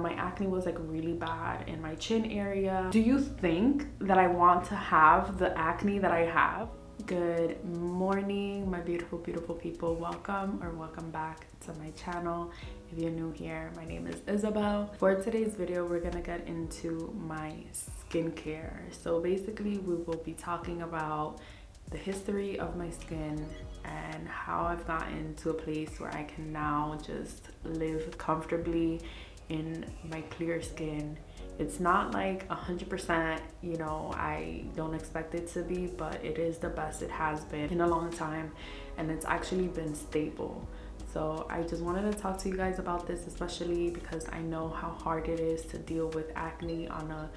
my acne was like really bad in my chin area. Do you think that I want to have the acne that I have? Good morning, my beautiful people. Welcome back to my channel. If you're new here, my name is Isabel. For today's video, we're gonna get into my skincare. So basically, we will be talking about the history of my skin and how I've gotten to a place where I can now just live comfortably in my clear skin. It's not like 100%, you know, I don't expect it to be, but it is the best it has been in a long time, and it's actually been stable. So I just wanted to talk to you guys about this, especially because I know how hard it is to deal with acne on a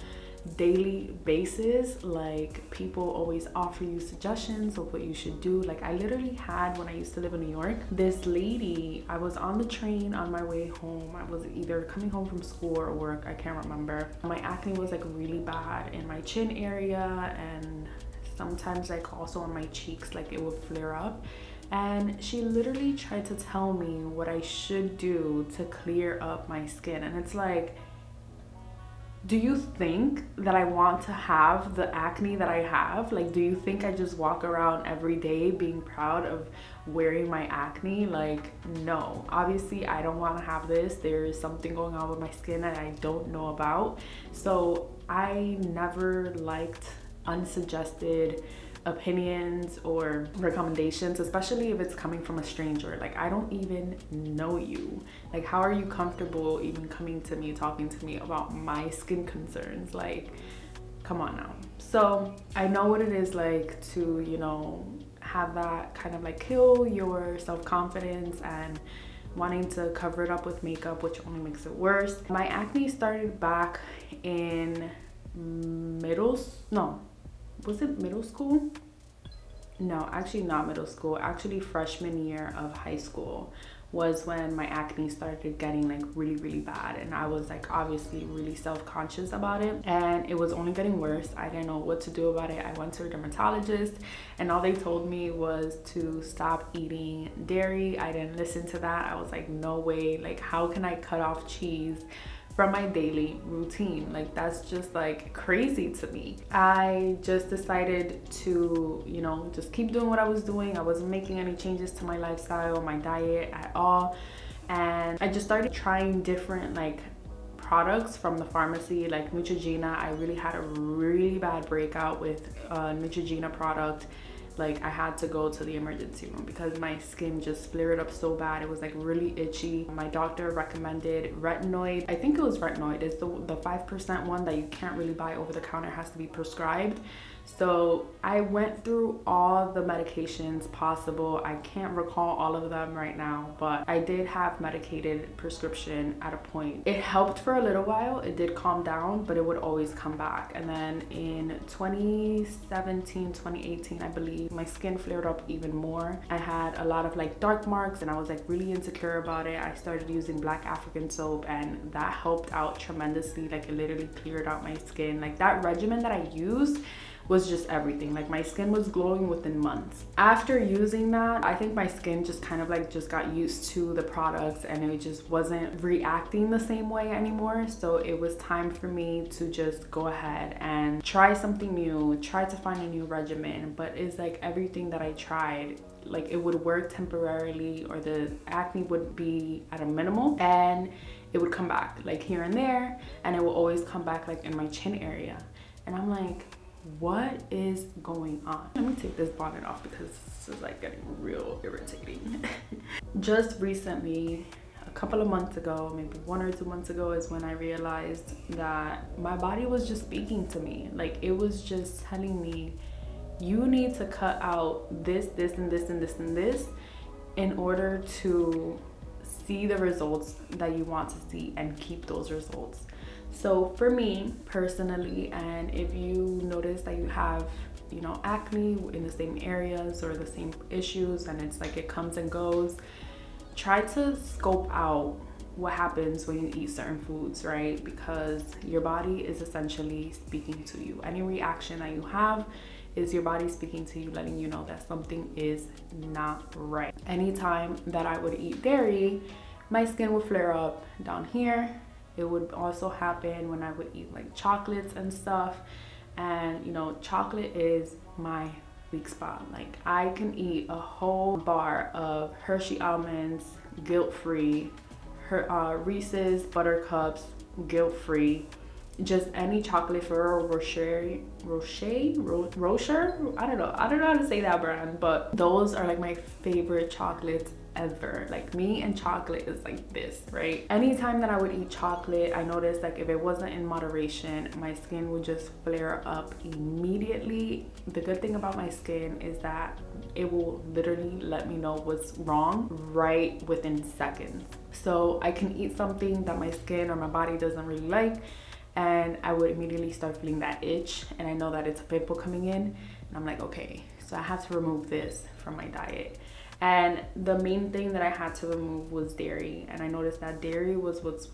daily basis. Like, people always offer you suggestions of what you should do. Like, I literally had, when I used to live in New York, this lady, I was on the train on my way home. I was either coming home from school or work, I can't remember. My acne was like really bad in my chin area, and sometimes like also on my cheeks, like it would flare up. And she literally tried to tell me what I should do to clear up my skin. And it's like, do you think that I want to have the acne that I have? Like, do you think I just walk around every day being proud of wearing my acne? Like, no, obviously I don't want to have this. There is something going on with my skin that I don't know about. So I never liked unsuggested opinions or recommendations, especially if it's coming from a stranger. Like, I don't even know you. Like, how are you comfortable even coming to me, talking to me about my skin concerns? Like, come on now. So I know what it is like to, you know, have that kind of like kill your self-confidence and wanting to cover it up with makeup, which only makes it worse. My acne started back in was it middle school? No, actually not middle school. Actually, freshman year of high school was when my acne started getting like really bad, and I was like obviously really self-conscious about it, and it was only getting worse. I didn't know what to do about it. I went to a dermatologist, and all they told me was to stop eating dairy. I didn't listen to that. I was like, no way. Like, how can I cut off cheese from my daily routine? Like, that's just like crazy to me. I just decided to, you know, just keep doing what I was doing. I wasn't making any changes to my lifestyle, my diet at all. And I just started trying different like products from the pharmacy, like Neutrogena. I really had a really bad breakout with a Neutrogena product. Like, I had to go to the emergency room because my skin just flared up so bad. It was like really itchy. My doctor recommended retinoid. I think it was retinoid. It's the 5% one that you can't really buy over the counter. It has to be prescribed. So I went through all the medications possible. I can't recall all of them right now, but I did have medicated prescription at a point. It helped for a little while. It did calm down, but it would always come back. And then in 2017, 2018, I believe, my skin flared up even more. I had a lot of like dark marks, and I was like really insecure about it. I started using black African soap, and that helped out tremendously. Like, it literally cleared out my skin. Like, that regimen that I used was just everything. Like, my skin was glowing within months. After using that, I think my skin just kind of like just got used to the products, and it just wasn't reacting the same way anymore. So it was time for me to just go ahead and try something new, try to find a new regimen. But it's like everything that I tried, like, it would work temporarily, or the acne would be at a minimal, and it would come back like here and there, and it will always come back like in my chin area. And I'm like, what is going on? Let me take this bonnet off because this is like getting real irritating. Just recently, a couple of months ago, maybe 1 or 2 months ago, is when I realized that my body was just speaking to me. Like, it was just telling me, you need to cut out this and this in order to see the results that you want to see and keep those results. So for me personally, and if you notice that you have, you know, acne in the same areas or the same issues, and it's like it comes and goes, try to scope out what happens when you eat certain foods, right? Because your body is essentially speaking to you. Any reaction that you have is your body speaking to you, letting you know that something is not right. Anytime that I would eat dairy, my skin would flare up down here, It would also happen when I would eat like chocolates and stuff. And you know, chocolate is my weak spot. Like I can eat a whole bar of Hershey almonds guilt-free, Reese's buttercups guilt-free, just any chocolate for Rocher, I don't know how to say that brand, but those are like my favorite chocolates ever. Like me and chocolate is like this, right? Anytime that I would eat chocolate, I noticed like if it wasn't in moderation, my skin would just flare up immediately. The good thing about my skin is that it will literally let me know what's wrong right within seconds. So I can eat something that my skin or my body doesn't really like, and I would immediately start feeling that itch, and I know that it's a pimple coming in, and I'm like, okay, so I have to remove this from my diet. And the main thing that I had to remove was dairy, and I noticed that dairy is what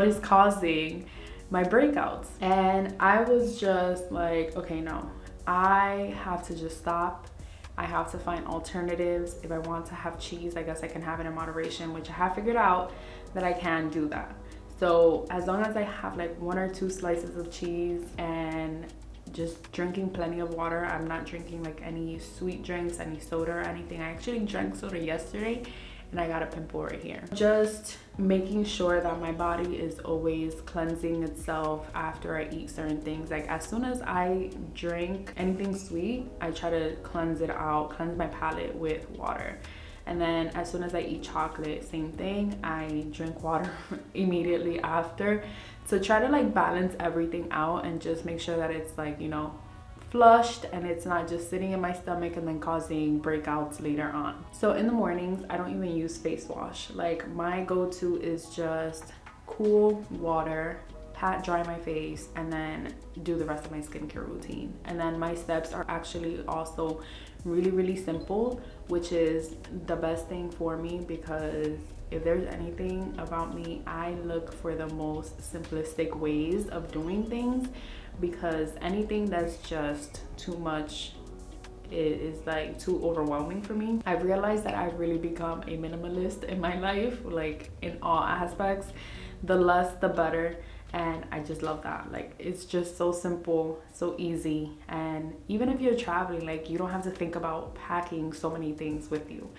is causing my breakouts. And I was just like, okay, no, I have to just stop. I have to find alternatives. If I want to have cheese, I guess I can have it in moderation, which I have figured out that I can do that. So as long as I have like 1 or 2 slices of cheese and just drinking plenty of water, I'm not drinking like any sweet drinks, any soda or anything. I actually drank soda yesterday and I got a pimple right here. Just making sure that my body is always cleansing itself after I eat certain things. Like as soon as I drink anything sweet, I try to cleanse it out, cleanse my palate with water. And then as soon as I eat chocolate, same thing, I drink water immediately after, to try to like balance everything out and just make sure that it's like, you know, flushed and it's not just sitting in my stomach and then causing breakouts later on. So in the mornings, I don't even use face wash. Like my go-to is just cool water, pat dry my face, and then do the rest of my skincare routine. And then my steps are actually also really simple, which is the best thing for me, because if there's anything about me, I look for the most simplistic ways of doing things, because anything that's just too much is like too overwhelming for me. I've realized that I've really become a minimalist in my life, like in all aspects. The less the better, and I just love that. Like it's just so simple, so easy. And even if you're traveling, like you don't have to think about packing so many things with you.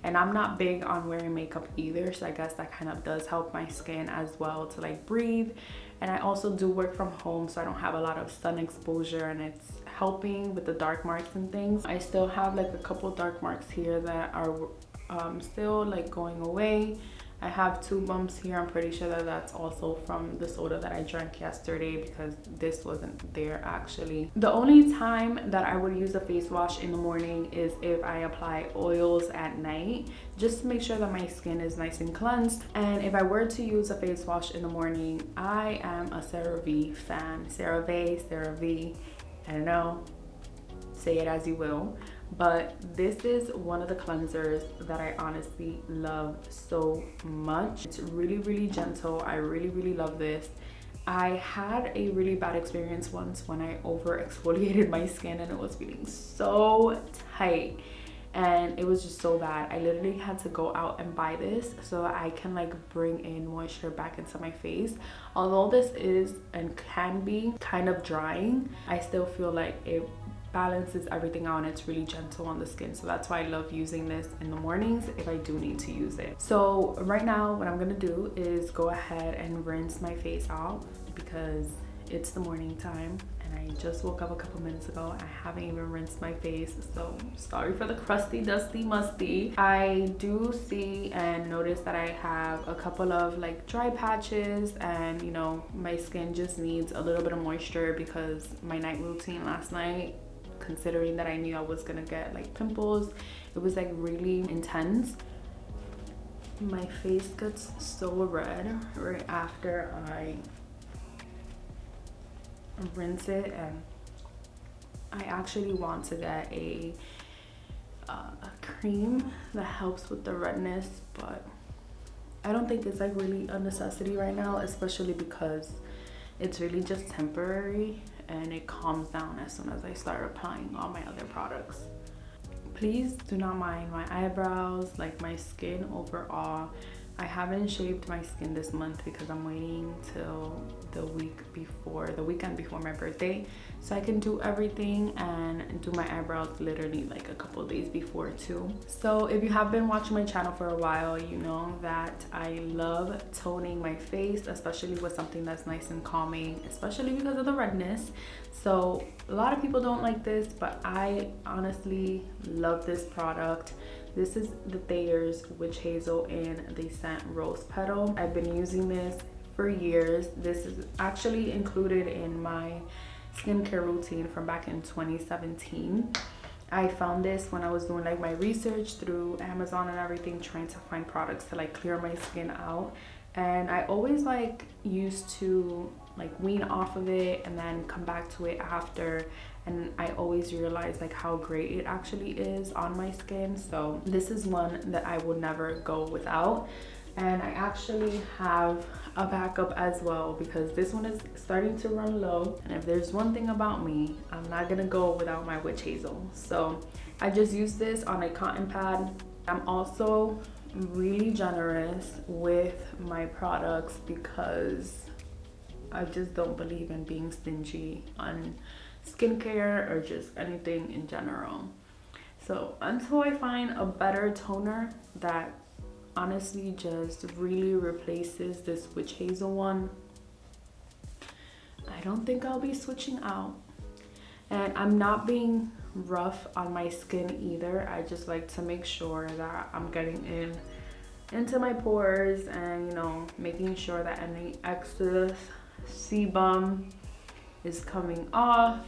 And I'm not big on wearing makeup either, so I guess that kind of does help my skin as well to like breathe. And I also do work from home, so I don't have a lot of sun exposure, and it's helping with the dark marks and things. I still have like a couple dark marks here that are still like going away. I have 2 bumps here. I'm pretty sure that that's also from the soda that I drank yesterday, because this wasn't there actually. The only time that I would use a face wash in the morning is if I apply oils at night, just to make sure that my skin is nice and cleansed. And if I were to use a face wash in the morning, I am a CeraVe fan. CeraVe, I don't know, say it as you will. But this is one of the cleansers that I honestly love so much. It's really gentle. I really love this. I had a really bad experience once when I over exfoliated my skin, and it was feeling so tight, and it was just so bad. I literally had to go out and buy this so that I can like bring in moisture back into my face. Although this is and can be kind of drying, I still feel like it balances everything out, and it's really gentle on the skin. So that's why I love using this in the mornings if I do need to use it. So right now what I'm gonna do is go ahead and rinse my face out, because it's the morning time and I just woke up a couple minutes ago. I haven't even rinsed my face, so sorry for the crusty, dusty, musty. I do see and notice that I have a couple of like dry patches, and you know, my skin just needs a little bit of moisture, because my night routine last night, considering that I knew I was gonna get like pimples, it was like really intense. My face gets so red right after I rinse it, and I actually want to get a cream that helps with the redness, but I don't think it's like really a necessity right now, especially because it's really just temporary and it calms down as soon as I start applying all my other products. please do not mind my eyebrows, like my skin overall. I haven't shaved my skin this month because I'm waiting till the weekend before my birthday, so I can do everything and do my eyebrows literally like a couple days before too. So if you have been watching my channel for a while, you know that I love toning my face, especially with something that's nice and calming, especially because of the redness. So a lot of people don't like this, but I honestly love this product. This is the Thayer's Witch Hazel in the scent Rose Petal. I've been using this for years. This is actually included in my skincare routine from back in 2017. I found this when I was doing like my research through Amazon and everything, trying to find products to like clear my skin out. And I always like used to like wean off of it and then come back to it after, and I always realized like how great it actually is on my skin. So this is one that I would never go without. And I actually have a backup as well because this one is starting to run low, and if there's one thing about me, I'm not gonna go without my witch hazel. So I just use this on a cotton pad. I'm also really generous with my products because I just don't believe in being stingy on skincare or just anything in general. So until I find a better toner that honestly just really replaces this witch hazel one, I don't think I'll be switching out. And I'm not being rough on my skin either. I just like to make sure that I'm getting into my pores and, you know, making sure that any excess sebum is coming off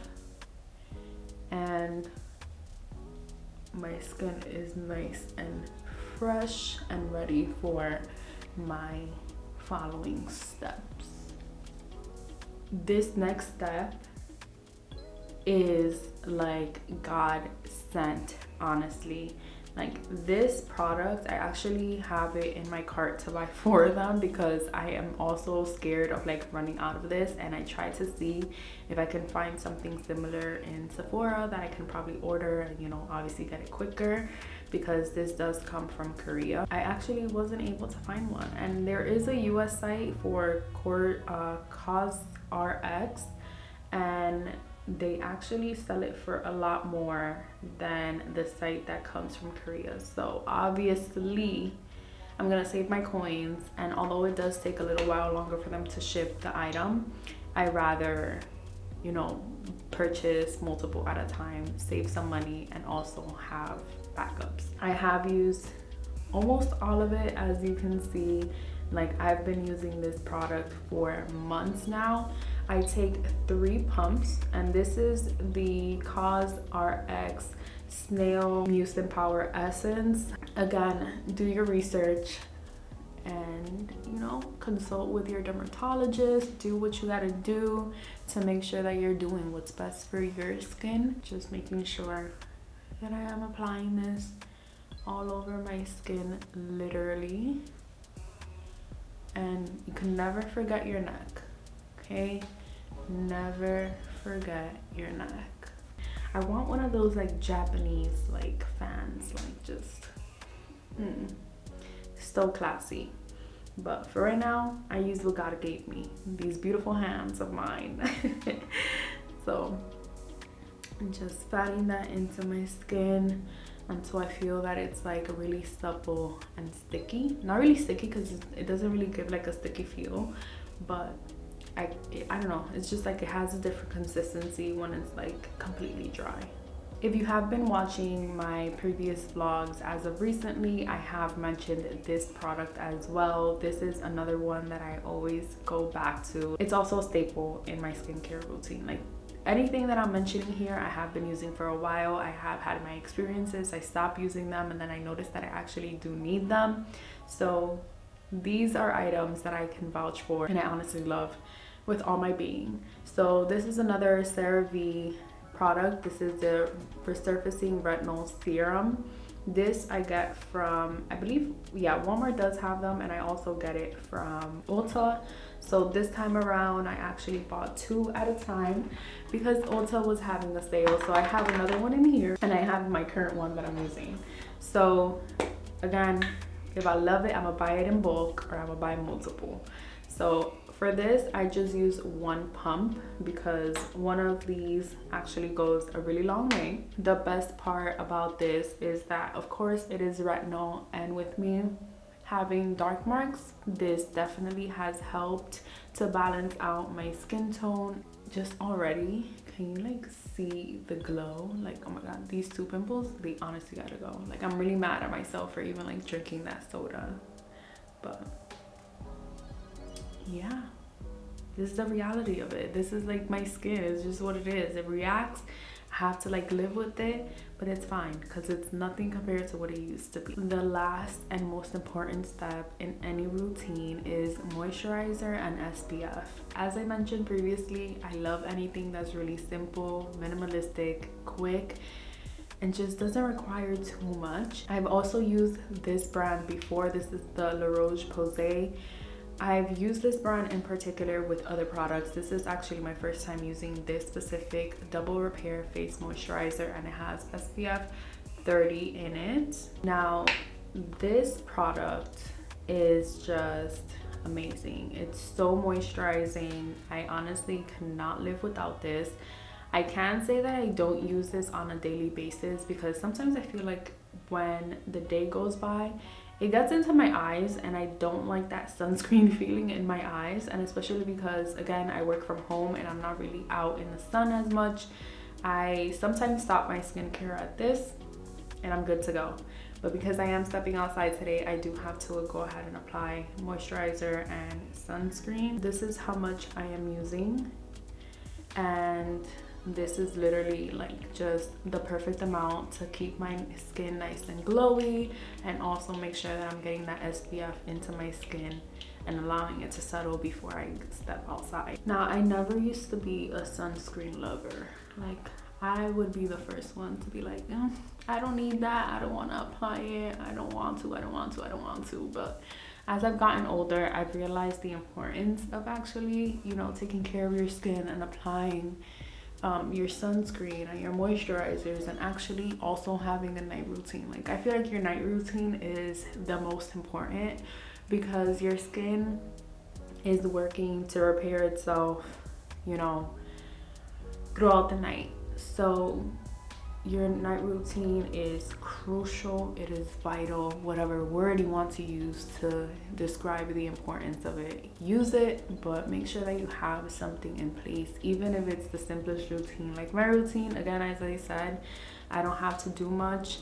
and my skin is nice and fresh and ready for my following steps. This next step is like God sent, honestly. Like this product, I actually have it in my cart to buy 4 of them because I am also scared of like running out of this, and I try to see if I can find something similar in Sephora that I can probably order and, you know, obviously get it quicker because this does come from Korea. I actually wasn't able to find one, and there is a US site for CosRx, and they actually sell it for a lot more than the site that comes from Korea. So obviously I'm gonna save my coins, and although it does take a little while longer for them to ship the item, I rather, you know, purchase multiple at a time, save some money, and also have backups. I have used almost all of it, as you can see. Like I've been using this product for months now. I take 3 pumps, and this is the CosRx Snail Mucin Power Essence. Again, do your research and, you know, consult with your dermatologist. Do what you gotta do to make sure that you're doing what's best for your skin. Just making sure that I am applying this all over my skin, literally. And you can never forget your neck, okay? Never forget your neck. I want one of those like Japanese like fans, like just so classy. But for right now, I use what God gave me, these beautiful hands of mine. So I'm just patting that into my skin until I feel that it's like really supple and sticky. Not really sticky because it doesn't really give like a sticky feel, but I don't know, it's just like it has a different consistency when it's like completely dry. If you have been watching my previous vlogs as of recently, I have mentioned this product as well. This is another one that I always go back to. It's also a staple in my skincare routine. Like anything that I'm mentioning here, I have been using for a while. I have had my experiences. I stopped using them, and then I noticed that I actually do need them. So these are items that I can vouch for and I honestly love with all my being. So this is another CeraVe product. This is the Resurfacing Retinol Serum. This I get from, I believe, yeah, Walmart does have them, and I also get it from Ulta. So this time around I actually bought 2 at a time because Ulta was having a sale. So I have another one in here, and I have my current one that I'm using. So again, if I love it, I'm gonna buy it in bulk, or I'm gonna buy multiple. So for this, I just use 1 pump because one of these actually goes a really long way. The best part about this is that, of course, it is retinol, and with me having dark marks, this definitely has helped to balance out my skin tone. Just already, can you like see the glow? Like, oh my god, these 2 pimples, they honestly gotta go. Like, I'm really mad at myself for even like drinking that soda, but yeah, this is the reality of it. This is like my skin, it's just what it is. It reacts. I have to like live with it, but it's fine because it's nothing compared to what it used to be. The last and most important step in any routine is moisturizer and SPF. As I mentioned previously, I love anything that's really simple, minimalistic, quick, and just doesn't require too much. I've also used this brand before. This is the La Roche-Posay. I've used this brand in particular with other products. This is actually my first time using this specific double repair face moisturizer, and it has SPF 30 in it. Now, this product is just amazing. It's so moisturizing. I honestly cannot live without this. I can say that I don't use this on a daily basis because sometimes I feel like when the day goes by, it gets into my eyes, and I don't like that sunscreen feeling in my eyes. And especially because, again, I work from home and I'm not really out in the sun as much, I sometimes stop my skincare at this and I'm good to go. But because I am stepping outside today, I do have to go ahead and apply moisturizer and sunscreen. This is how much I am using, and this is literally like just the perfect amount to keep my skin nice and glowy, and also make sure that I'm getting that SPF into my skin and allowing it to settle before I step outside. Now, I never used to be a sunscreen lover. Like, I would be the first one to be like, I don't need that, I don't want to apply it, I don't want to. But as I've gotten older, I've realized the importance of actually, you know, taking care of your skin and applying your sunscreen and your moisturizers, and actually also having a night routine. Like, I feel like your night routine is the most important because your skin is working to repair itself, you know, throughout the night. So your night routine is crucial. It is vital. Whatever word you want to use to describe the importance of it, use it, but make sure that you have something in place, even if it's the simplest routine. Like my routine, again, as I said, I don't have to do much.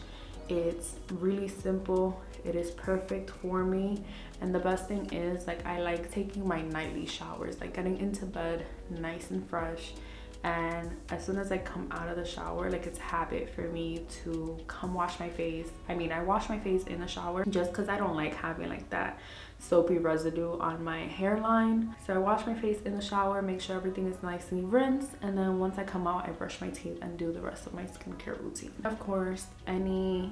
It's really simple. It is perfect for me. And the best thing is, like, I like taking my nightly showers, like getting into bed nice and fresh. And as soon as I come out of the shower, like, it's habit for me to come wash my face. I mean, I wash my face in the shower just because I don't like having like that soapy residue on my hairline. So I wash my face in the shower, make sure everything is nicely rinsed, and then once I come out, I brush my teeth and do the rest of my skincare routine. Of course, any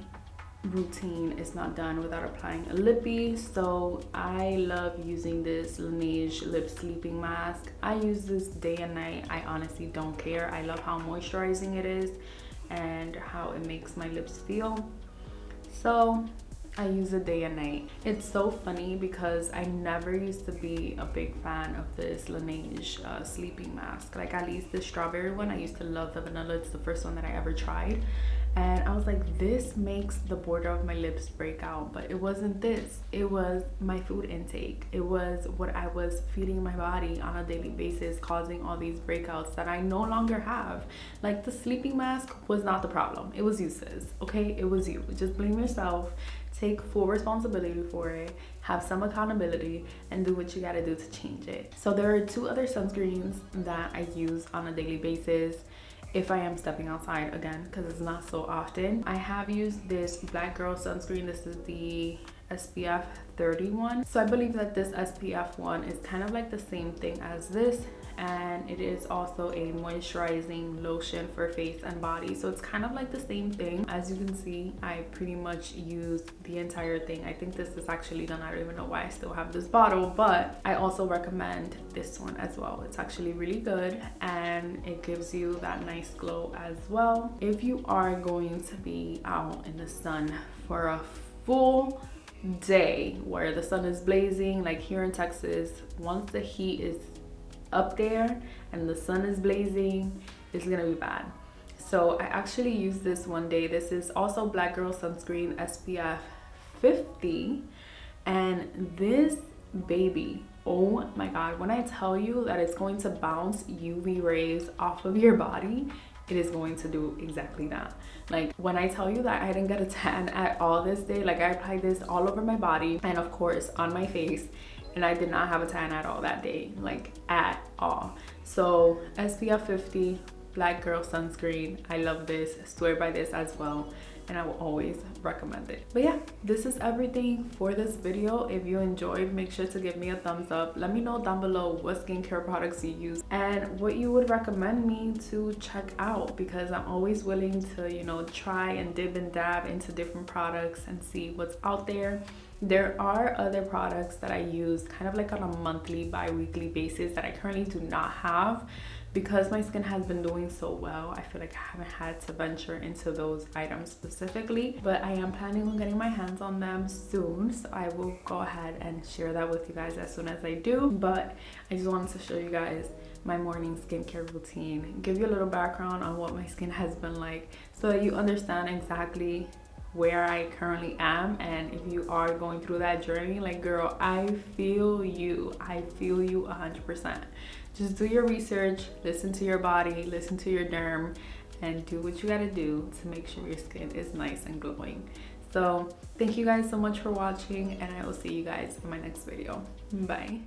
routine is not done without applying a lippy, so I love using this Laneige lip sleeping mask. I use this day and night. I honestly don't care. I love how moisturizing it is and how it makes my lips feel, so I use it day and night. It's so funny because I never used to be a big fan of this Laneige sleeping mask. Like, at least the strawberry one, I used to love the vanilla. It's the first one that I ever tried. And I was like, this makes the border of my lips break out. But it wasn't this. It was my food intake. It was what I was feeding my body on a daily basis, causing all these breakouts that I no longer have. Like, the sleeping mask was not the problem. It was you, sis. Okay? It was you. Just blame yourself. Take full responsibility for it. Have some accountability and do what you gotta do to change it. So there are 2 other sunscreens that I use on a daily basis if I am stepping outside, again, because it's not so often. I have used this Black Girl sunscreen. This is the SPF 31. So I believe that this SPF one is kind of like the same thing as this, and it is also a moisturizing lotion for face and body. So it's kind of like the same thing. As you can see, I pretty much use the entire thing. I think this is actually done. I don't even know why I still have this bottle, but I also recommend this one as well. It's actually really good and it gives you that nice glow as well. If you are going to be out in the sun for a full day where the sun is blazing, like here in Texas, once the heat is up there and the sun is blazing, it's gonna be bad. So I actually used this one day. This is also Black Girl Sunscreen SPF 50, and this baby, oh my god, when I tell you that it's going to bounce UV rays off of your body, it is going to do exactly that. Like when I tell you that I didn't get a tan at all this day, like I applied this all over my body and of course on my face, and I did not have a tan at all that day, like at all. So SPF 50 Black Girl Sunscreen, I love this, swear by this as well, and I will always recommend it. But yeah, this is everything for this video. If you enjoyed, make sure to give me a thumbs up. Let me know down below what skincare products you use and what you would recommend me to check out, because I'm always willing to, you know, try and dib and dab into different products and see what's out there. There are other products that I use kind of like on a monthly, bi-weekly basis that I currently do not have. Because my skin has been doing so well, I feel like I haven't had to venture into those items specifically, but I am planning on getting my hands on them soon, so I will go ahead and share that with you guys as soon as I do. But I just wanted to show you guys my morning skincare routine, give you a little background on what my skin has been like so that you understand exactly where I currently am. And if you are going through that journey, like girl, I feel you 100%. Just do your research, listen to your body, listen to your derm, and do what you gotta do to make sure your skin is nice and glowing. So thank you guys so much for watching, and I will see you guys in my next video. Bye.